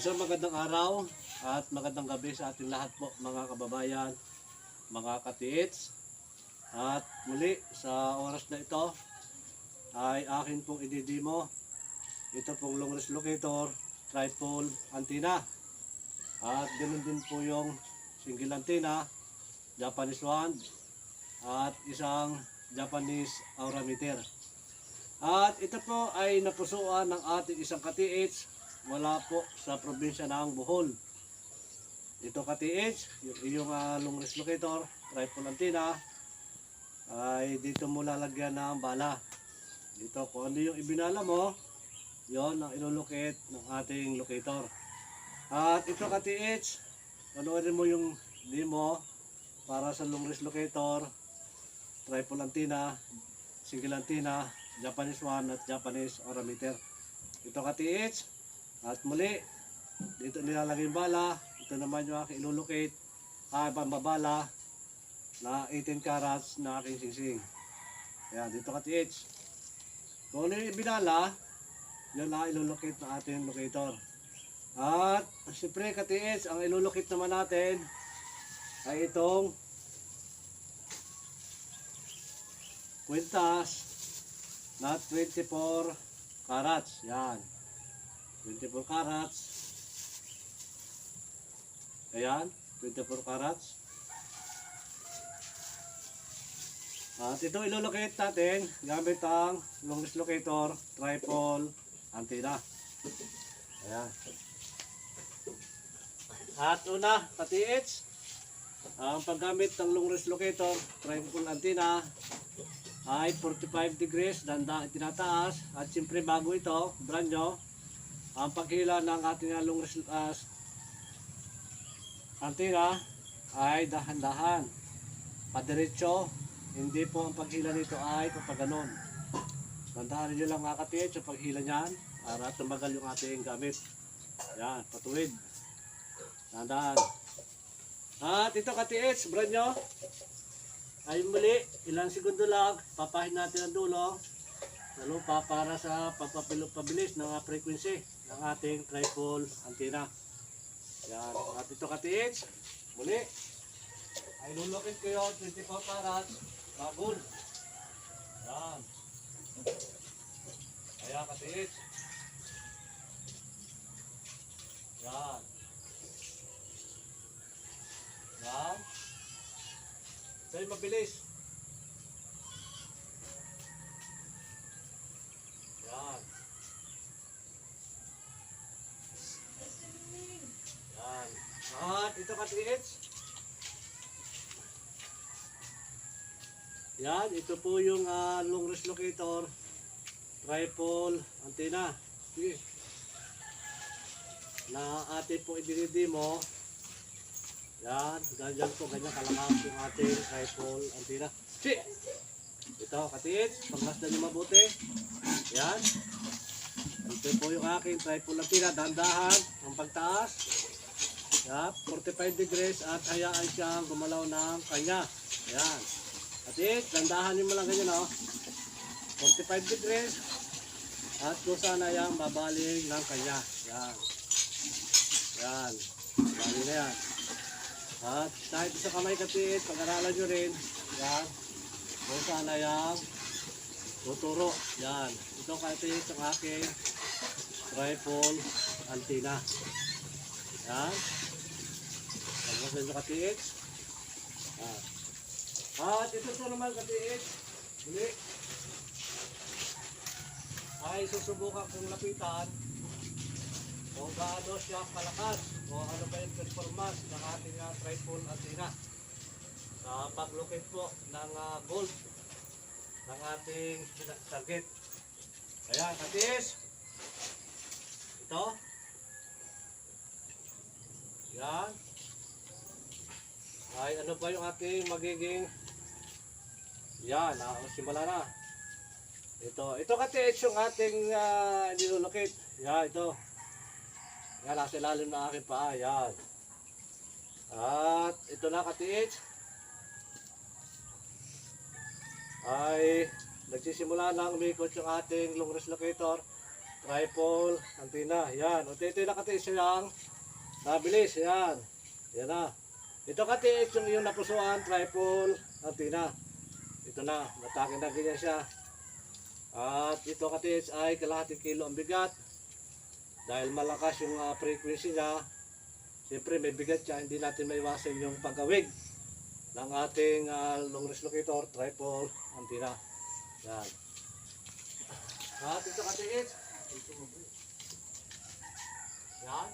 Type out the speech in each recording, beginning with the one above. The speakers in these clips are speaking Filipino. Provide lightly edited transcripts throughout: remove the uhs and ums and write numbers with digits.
Isang magandang araw at magandang gabi sa ating lahat po mga kababayan, mga katiits. At muli sa oras na ito ay akin pong ididimo ito pong long range locator, tripod antenna. At ganoon din po yung single antenna, Japanese wand at isang Japanese aurameter. At ito po ay napusuan ng ating isang katiits wala po sa probinsya ng Bohol. Ito katiits, yung iyong long range locator, tripod antenna, ay dito mo lalagyan ng bala. Dito kung ano yung ibinala mo, yon ang ilulukit ng ating locator. At ito katiits, panoorin mo yung demo para sa long range locator, tripod antenna, single antenna, Japanese wand at Japanese aurameter. Ito katiits. At muli, dito nilalagay yung bala. Ito naman yung aking ilulukit, pambabala na 18 carats na aking singsing. Ayan, dito katiits. Kung ano yung ibinala, yun na ilulukit ng ating locator. At siyempre katiits, ang ilulukit naman natin ay itong kwintas na 24 carats. Yan. 24 carats. Ayan, 24 carats. At ito ilulocate natin gamit ang long range locator, tripod antenna. Ayan. At una, katiits, ang paggamit ng long range locator, tripod antenna ay 45 degrees, danda tinataas. At siyempre bago ito, brand nyo, ang paghila ng ating long range antenna ay dahan-dahan, padiretso. Hindi po ang paghila nito ay papaganon. Dandahanin nyo lang mga katiits sa paghila nyan para tumagal yung ating gamit. Yan, patuwid. Dandahan. At ito katiits, brand nyo, ay muli, ilang segundo lang, papahin natin ang dulo sa lupa para sa pagpapabilis ng frequency ng ating tripod antenna. Yan. At ito katiits, muli, ay lulukit ko yun, 24 carats, bagol. Yan. Ayan katiits. Yan. Yan. Ito yung mabilis. Yan. Yan. At ito katiits. Yan. Ito po yung long range locator, tripod antenna. Sige. Na atin po idinidemo. Yan, ganyan po, ganyan kalakas yung ating tripod antenna. Si! Ito, katiits, pagmasdan nyo mabuti. Yan. Ito po yung aking tripod antenna, dandahan ang pagtaas. Yan, 45 degrees at hayaan siyang gumalaw ng kanya. Yan. Katiits, dandahanin mo lang ganyan, oh. 45 degrees at kung sana yung babaling ng kanya. Yan. Yan. Baling na yan. At kahit sa kamay katiits, pag-aralan nyo rin, yan, kung sana yung tuturo, yan. Ito katiits ang aking tripod antenna. Yan. Pag-aralan nyo katiits. Yan. At ito po naman katiits, muli, ay susubukan kong lapitan kung gaano siya kalakas o ano ba yung performance ng ating tripod antenna sa paglocate po ng gold ng ating target. Ayan, katiis. Ito. Yan. Ay, ano ba yung ating magiging, yan, simula na. Ito katiis yung ating nilulocate. Yan, ito. Yan, nasa ilalim ng aking paa. Yan. At ito na katiits. Ay nagsisimula na umikot yung ating long range locator, Tripod antenna. Yan. O ito na katiis siyang nabilis. Yan. Yan na. Ito katiis yung napusuan. Tripod antenna. Ito na. Matake na ganyan siya. At ito katiis ay kalahating kilo ang bigat. Dahil malakas yung frequency niya. Siyempre may bigat siya. Hindi natin maiwasan yung pagkawig ng ating long range locator. Tripod antenna. Yan. At ito katiis. Yan.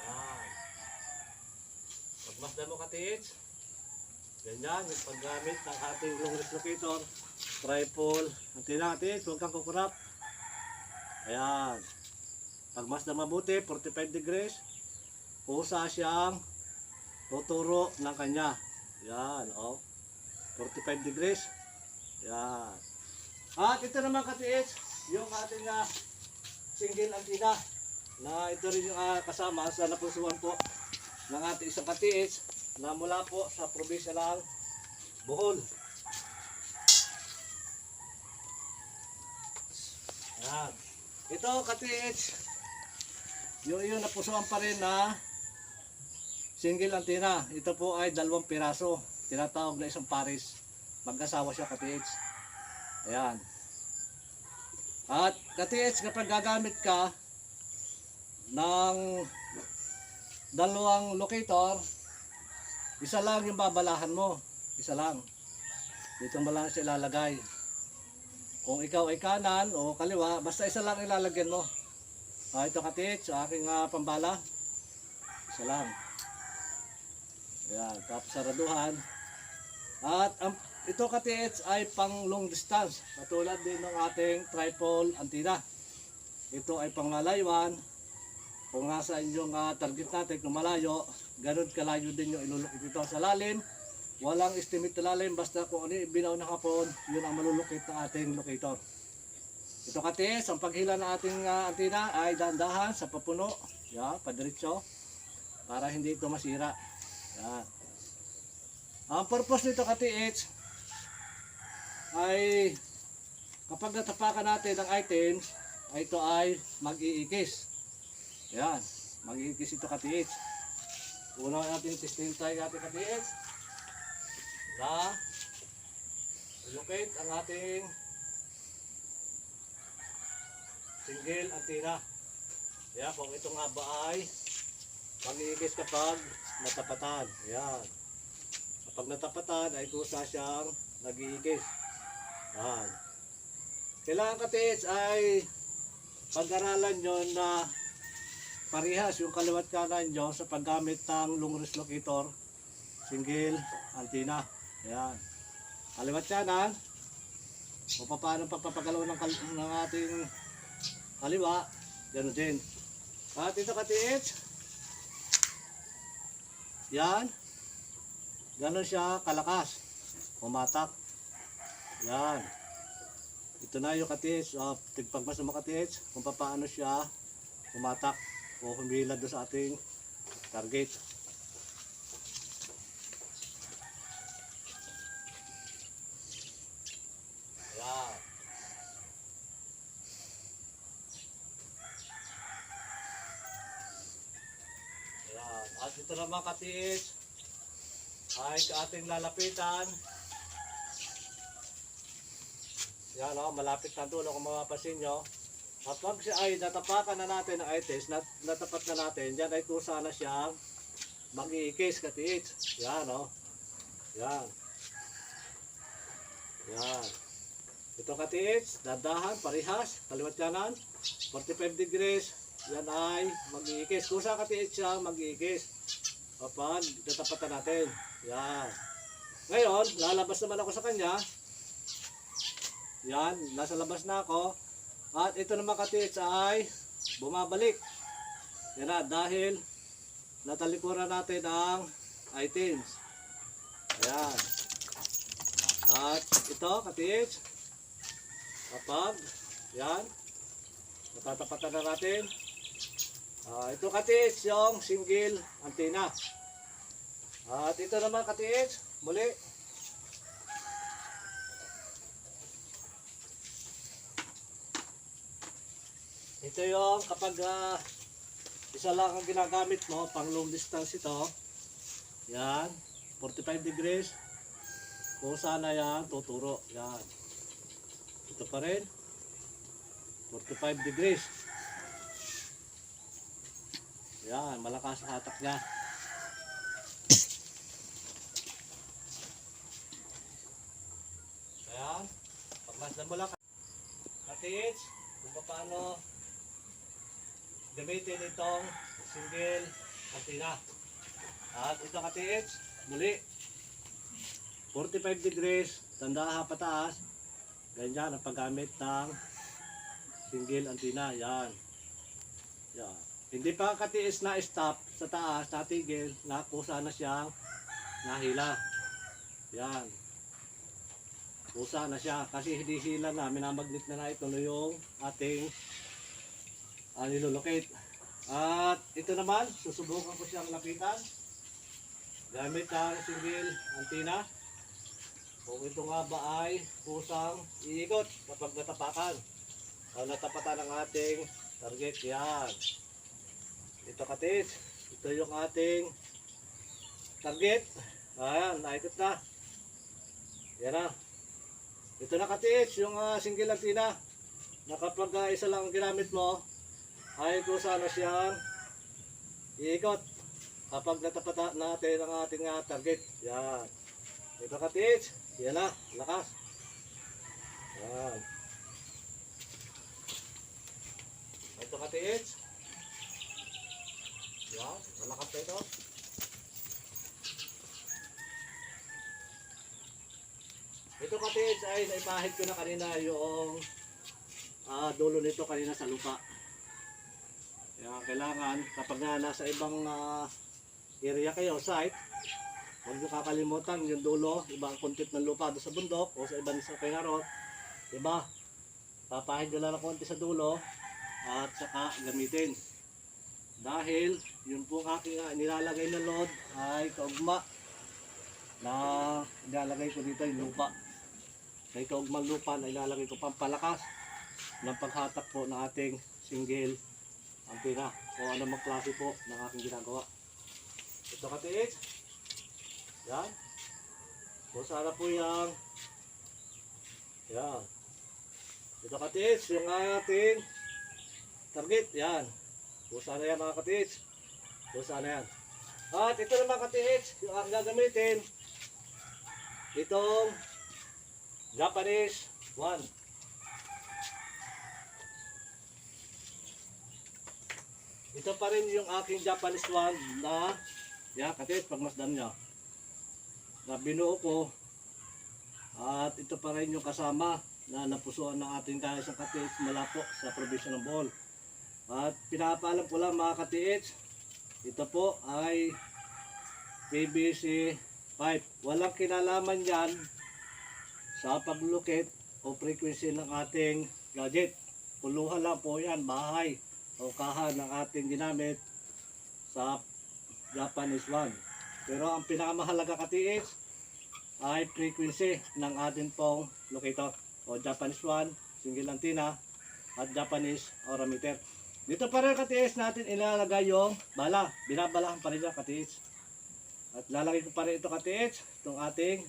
Yan. Pagmasdan mo katiits, ganyan yung paggamit ng ating long range locator, tripod, antenna katiits, huwag kang kukurap. Ayan. Pagmasdan mabuti, 45 degrees, usa siyang tuturo ng kanya. Yan, oh. 45 degrees. Yan. At ito naman katiits, yung ating single antenna na ito rin yung kasama sa napusuan po ng ating isang katiits na mula po sa probinsya ng Bohol. Ayan. Ito katiits, yung napusuan pa rin na single antenna. Ito po ay 2 piraso. Tinatawag na isang pares. Magkasawa siya katiits. Ayan. At katiits, kapag gagamit ka ng 2 locator, isa lang yung babalahan mo. Isa lang. Dito mo lang siya ilalagay. Kung ikaw ay kanan o kaliwa, basta isa lang ilalagyan mo. Ito katiits, aking pambala. Isa lang. Ayan. Tapos saraduhan. At ito katiits ay pang long distance. Katulad din ng ating tripod antenna. Ito ay pang malayuan. Kung nasa inyong target natin kung malayo, ganun kalayo din yung ilulukit ito sa lalim. Walang estimate na lalim, basta kung ano binaw na hapon, yun ang malulukit ng ating locator. Ito katiits, ang paghila ng ating antenna ay dahan-dahan sa papuno. Yan, padiretso. Para hindi ito masira. Yan. Ang purpose nito katiits ay kapag natapakan natin ng items, ito ay mag-iikis. Yan, mag-iikis ito katiits. Una natin testing tayo ating katiits na locate ang ating single antenna. Yan, kung ito nga ba ay mag-iikis kapag natapatan. Yan. Kapag natapatan ay kusa siyang nag-iikis. Yan. Kailangan katiits ay pag-aralan nyo na parehas yung kaliwat kanan nyo sa paggamit ng long range locator single antenna. Yan. Kaliwat kanan o paano pagpapagalaw ng ating kaliwa, gano'n din. At ito katiits, yan, gano'n siya kalakas, pumatak. Yan. Ito na yung katiits, tigpagmas ng mga katiits, kung paano siya pumatak o humila doon sa ating target. Yan. Yan. At ito naman katiits ay ating lalapitan. Yan o, malapit na dulo kung mapapansin nyo. Kapag siya ay natapakan na natin ng itis, natapat na natin, dyan ay kusa na siyang mag-iikis katiits. Yan o. Yan. Yan. Ito katiits, dadahan, parihas, kaliwat kanan, 45 degrees, yan ay mag-iikis. Kusa katiits siya mag-iikis kapag natapatan natin. Yan. Ngayon, lalabas naman ako sa kanya. Yan, nasa labas na ako. At ito naman katiits ay bumabalik. Yan na, dahil natalikuran natin ang items. Yan. At ito katiits, kapag yan, natatapatan na natin. Ito katiits yung single antenna. At ito naman katiits, muli. Ito yung kapag isa lang ang ginagamit mo, pang long distance ito. Yan, 45 degrees. Kung saan na yan, tuturo. Yan. Ito pa rin, 45 degrees. Yan, malakas ang hatak niya. Ayan, pagmasdan mo lang katiits kung paano gamitin itong single antenna. At ito katiits, muli 45 degrees, tanda pataas. Ganyan ang paggamit ng single antenna. Yan. Yan. Hindi pa katiis na stop sa taas, natigil, nakusa na siyang nahila. Yan. Kusa na siya kasi hindi hila na, minamagnet na ito yung ating nilolocate. At ito naman, susubukan ko siyang lapitan gamit ang single antenna. Kung ito nga ba ay kusang iikot kapag natapakan o natapatan ng ating target. Yan. Ito katiits, ito yung ating target. Ayan, naikot na. Yan na. Ito na katiits, yung single antenna na kapag isa lang ang ginamit mo ay kung saan na siyang iikot kapag natapatan natin ang ating target. Yan. Ito katiits, yan na, lakas. Yan. Ito katiits. Yan, malakas na ito. Ito katiits ay naipahid ko na kanina yung dulo nito kanina sa lupa. Kaya kailangan kapag nasa ibang area kayo, site, huwag nyo kakalimutan yung dulo, iba ang content ng lupa doon sa bundok o sa ibang sa pinarot. Diba? Papahid nyo lang ng konti sa dulo at saka gamitin. Dahil yun po aking nilalagay na load ay kaugma na nilalagay ko dito yung lupa. May kaugmang lupa na ilalagay ko pampalakas ng paghatak po ng ating single antenna o anumang klase po ng aking ginagawa. Ito katiits. Yan. Kung sana po yung yan. Ito katiits, yung ating target. Yan. Kung sana yan mga katiits. Kung sana yan. At ito naman katiits, yung aking gagamitin. Itong Japanese 1. Ito pa rin yung aking Japanese 1 na yan katiits, pagmasdan nyo na binuo ko. At ito pa rin yung kasama na napusuan ng ating guys sa katiits mula po sa probinsya ng Bohol. At pinapaalam ko lang mga katiits, ito po ay PVC pipe. Walang kinalaman yan sa paglukit o frequency ng ating gadget. Puluhan lang po yan, bahay o kahan ng ating ginamit sa Japanese 1. Pero ang pinakamahalaga katiits ay frequency ng ating pong locator o Japanese 1, single antenna at Japanese aurameter. Dito pa rin katiits natin ilalagay yung bala. Binabalahan pa rin yung katiits. At lalagay ko pa rin ito katiits, itong ating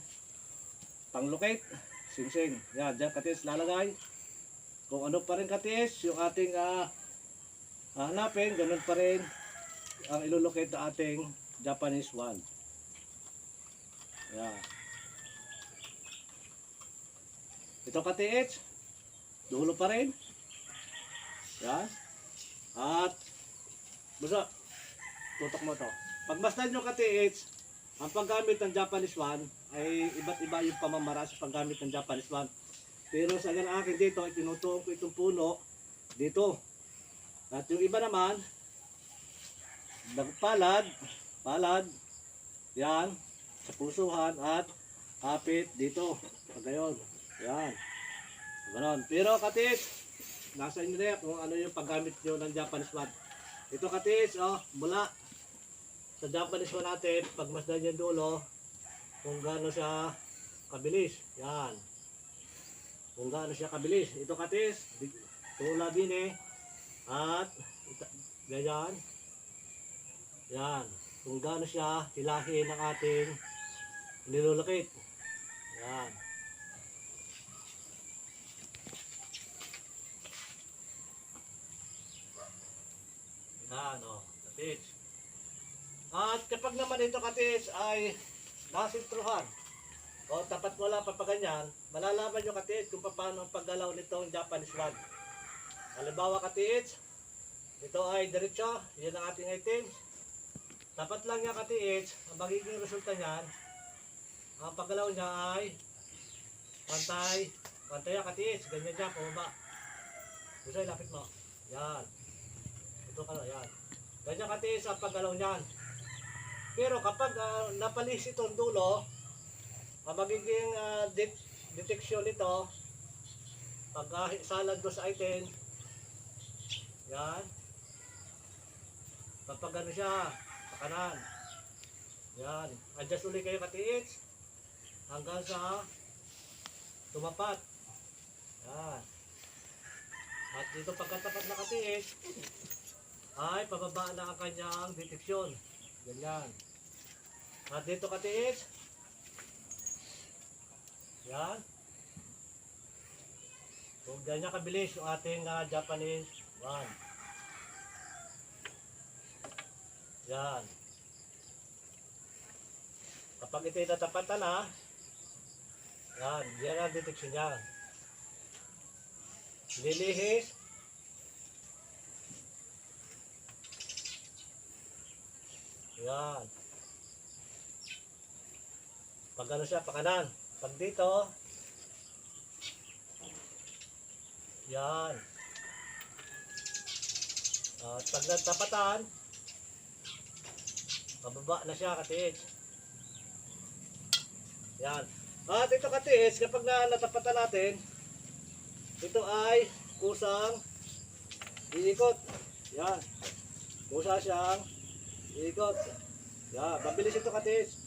pang-locate, sing-sing. Yan, dyan katiits lalagay. Kung ano pa rin katiits, yung ating hahanapin, ganun pa rin ang ilolocate na ating Japanese 1. Yan. Ito katiits, dulo pa rin. Yan. At basta tutok mo to. Pagmasdan nyo katiits, ang paggamit ng Japanese 1 ay iba't iba yung pamamara sa paggamit ng Japanese 1. Pero sa ganang akin dito, tinutuong ko itong puno dito. At yung iba naman, palad, yan, sa pusuhan at kapit dito. Pagayon, yan. Ganon. Pero katiits, nasa inyo na kung ano yung paggamit nyo ng Japanese 1. Ito katiits, mula sa Japanese 1 natin, pagmasdan yung dulo, kung gaano siya kabilis. Yan. Kung gaano siya kabilis. Ito katiits, tulad din At ganyan. Yan. Kung gaano siya hilahin ng ating nilulukit. Yan. Yan o. Katits. At kapag naman ito katits ay nasintruhan o tapat mo lang papaganyan, malalaman nyo katits kung paano ang paggalaw nitong Japanese rod. Halimbawa katits, ito ay diretso, yan ang ating items. Tapat lang niya katits, ang magiging resulta niyan, ang paggalaw niya ay pantay, pantay yan katits, ganyan dyan, pumaba. Gusto lapit mo, yan. Ito ka na, yan. Ganyan katits ang paggalaw niyan. Pero kapag napalis itong dulo, ang magiging detection nito, pag salad do sa item, yan, kapag ano siya, sa kanan, yan, adjust ulit kayo katiits, hanggang sa tumapat, yan, at dito pagkatapat na katiits, ay pababa na ang kanyang deteksyon, ganyan, at dito katiits, yan. Kung ganyan kabilis yung ating Japanese one. Yan. Kapag ito'y natapatan na, yan ang detection niya. Lilihis. Yan. Pag ano siya, pakanan. Pag dito, yan. At pag natapatan, pababa na siya katiis. Yan. At ito katiis, kapag natapatan natin, ito ay kusang iikot. Yan. Kusa siyang iikot. Yan. Mabilis ito katiis.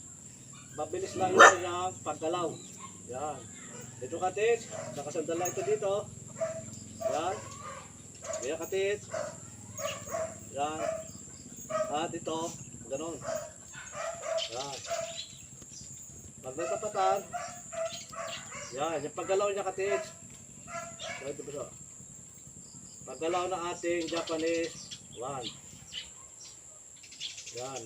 Mabilis lang yung kanyang paggalaw. Yan. Ito katiis, nakasandal lang ito dito. Yan. Yan katiis. Yan. At ito, ganun. Yan. Pag natapatan, yan, yung paggalaw niya katiis. So, ito po siya. Paggalaw ng ating Japanese one. Yan.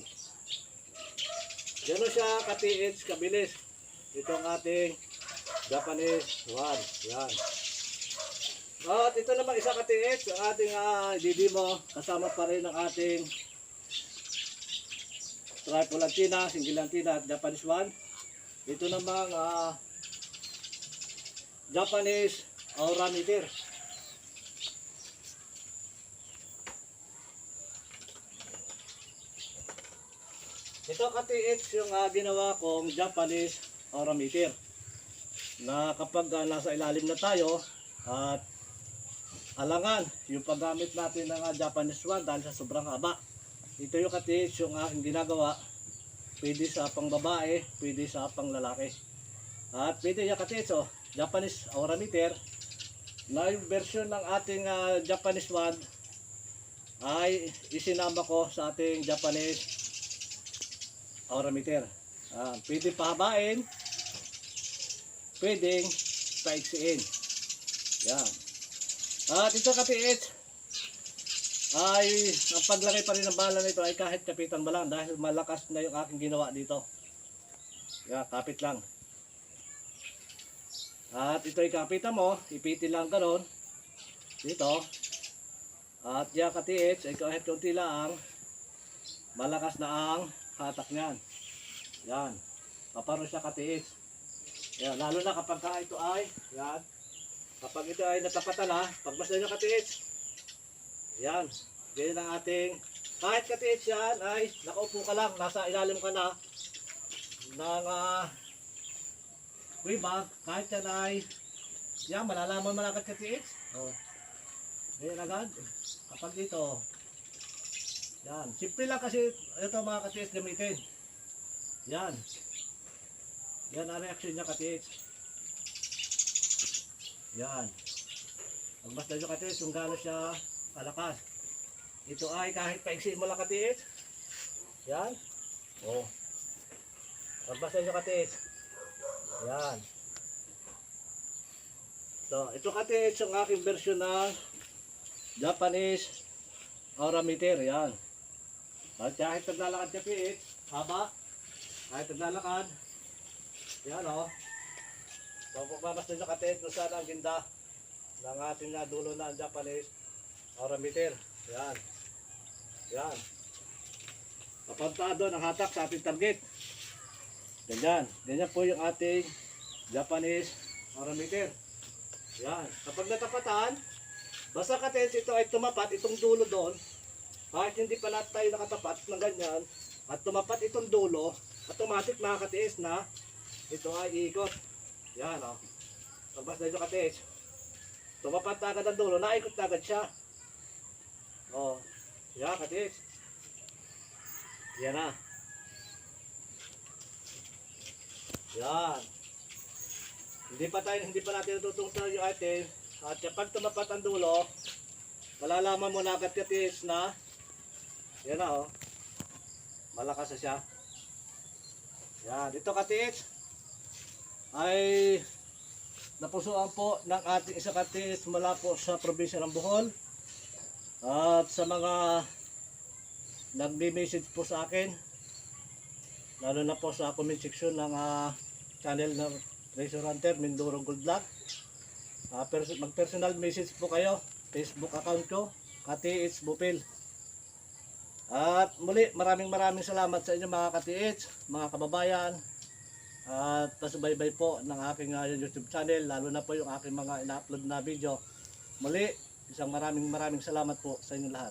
Gano'n siya katiits, kabilis. Ito ang ating Japanese one. Yan. At ito naman isa katiits, ang ating didimo. Kasama pa rin ang ating triple antenna, single antenna at Japanese one. Ito namang Japanese aura meter. Ito katiits yung ginawa kong Japanese aura meter. Na kapag nasa ilalim na tayo at alangan yung paggamit natin ng Japanese one dahil sa sobrang haba. Ito yung katiits yung aking ginagawa. Pwede sa pang babae, pwede sa pang lalaki. At pwede yung katiits, Japanese aura meter. Na yung version ng ating Japanese one ay isinama ko sa ating Japanese aura meter. Pwede pahabain, pwedeng paiksiin. Yan. At ito katiits ay ang paglagay pa rin ng bala nito ay kahit kapitan ba lang dahil malakas na yung aking ginawa dito. Yan, kapit lang. At ito ay kapitan mo, ipitin lang gano'n dito. At yan katiits ay kahit kunti lang malakas na ang hatak niyan. Yan. Kaparo siya katiits. Yan, lalo na kapag ito ay yan. Kapag ito ay natapatan na, pagbasta nyo katiits. Yan. Ganyan ang ating kahit katiits yan ay nakaupo ka lang, nasa ilalim ka na ng bag, kahit yan ay yan, malalaman mo agad katiits. Ganyan agad. Kapag dito yan, simple lang kasi ito mga katiits gamitin. Yan. Yan ang reaction niya katiits. Yan. Pagbasta nyo katiits kung gaano siya Palakas. Ito ay kahit paiksi mo lang katiis. Yan. Oh. Pagbasa nyo katiis. Yan. So, ito katiis yung aking version ng Japanese aurameter. Yan. At kahit naglalakad ka piit, haba. Kahit naglalakad. Yan o. So, pagbabasa nyo katiis kung saan ang ginda ng ating dulo na Japanese aurameter. Yan. Yan. Papunta doon ang hatak sa ating target. Ganyan. Ganyan po yung ating Japanese aurameter. Yan. Kapag natapatan, basta katens ito ay tumapat, itong dulo doon. Kahit hindi pa lahat tayo nakatapat ng ganyan, at tumapat itong dulo, automatic makakatiis na ito ay iikot. Yan o. Pag basta ito katiis, tumapat na agad ang dulo, naikot na agad siya. O. Yan, katiis. Yan na. Yan. Hindi pa natin natutungtong yung item. At kapag tumapat ang dulo, malalaman mo na agad katiis na. Yan na oh. Malakas na siya. Yan. Ito katiis ay napusuan po ng ating isa katiis mula po sa probinsya ng Bohol. At sa mga nagme-message po sa akin, lalo na po sa comment section ng channel ng Treasure Hunter Mindoro Gold Vlog, mag-personal message po kayo, Facebook account ko, Katiits Bupil. At muli, maraming salamat sa inyo mga katiits, mga kababayan, at pasubaybay po ng aking YouTube channel, lalo na po yung aking mga ina-upload na video. Muli, isang maraming salamat po sa inyo lahat.